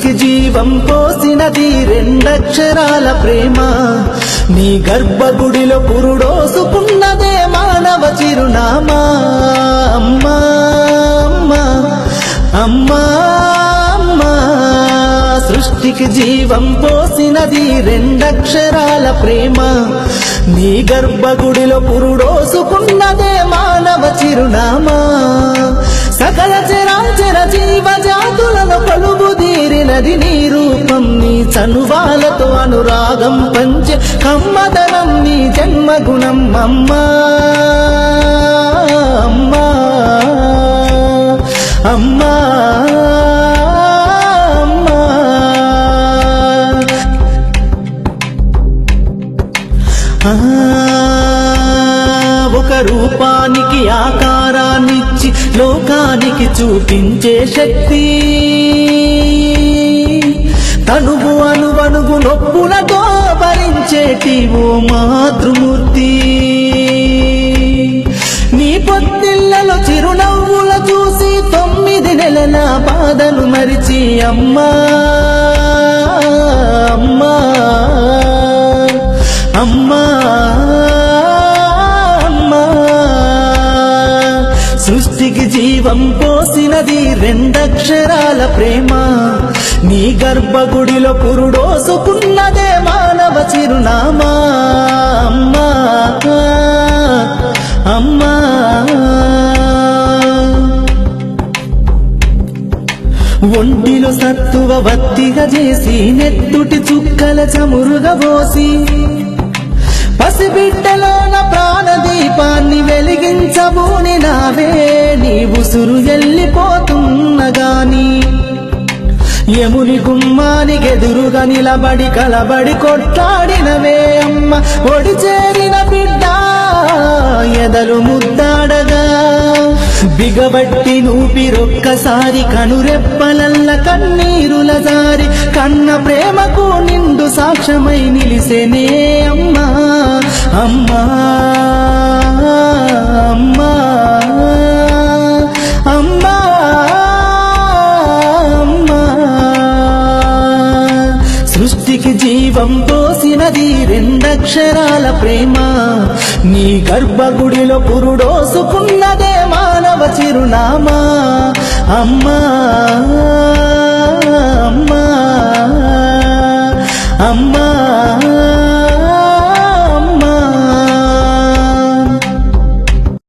సృష్టికి జీవం పోసినది రెండక్షరాల ప్రేమ నీ గర్భగుడిలో పురుడోసుకున్నదే మానవ చిరునామా అమ్మా అమ్మా అమ్మా అమ్మా సృష్టికి జీవం పోసినది రెండక్షరాల ప్రేమ నీ గర్భగుడిలో పురుడోసుకున్నదే మానవ చిరునామా సకల చరాచర జీవజాతులను కొలువుదీరినది నీ రూపం నీ చనువాలతో అనురాగం పంచే కమ్మదనం నీ జన్మగుణం అమ్మా అమ్మా అమ్మా ఒక రూపానికి ఆకారాన్నిచ్చి లోకానికి చూపించే శక్తి తనువు అనువనువు నొప్పులతో భరించేటి ఓ మాతృమూర్తి నీ పొత్తిళ్లలో చిరునవ్వుల చూసి 9 నెలల బాధను మరిచి అమ్మా అమ్మా అమ్మా అమ్మా సృష్టికి జీవం పోసినది రెండక్షరాల ప్రేమ నీ గర్భగుడిలో పురుడోసుకున్నదే మానవ చిరునామా అమ్మా అమ్మా ఒంటిలో సత్తువ వత్తిగా చేసి నెత్తుటి చుక్కల చమురుగా పోసి పసిబిడ్డలోన ప్రాణదీపాన్ని వెలిగించబూని నావే నీ ఉసురు ఎల్లిపోతున్నగాని యముని గుమ్మానికెదురుగా నిలబడి కలబడి కొట్లాడినవే అమ్మ ఒడి చేరిన బిడ్డ ఎదలు ముద్దాడగా బిగబట్టి నూపిరొక్కసారి కనురెప్పలల్ల కన్నీరుల జారి కన్న ప్రేమకు నిండు సాక్ష్యమై నిలిసేనే అమ్మా అమ్మా అమ్మా అమ్మా అమ్మా సృష్టికి జీవం పోసినది రెండక్షరాల ప్రేమ నీ గర్భగుడిలో పురుడోసుకున్నదే మానవ చిరునామా అమ్మా అమ్మా అమ్మా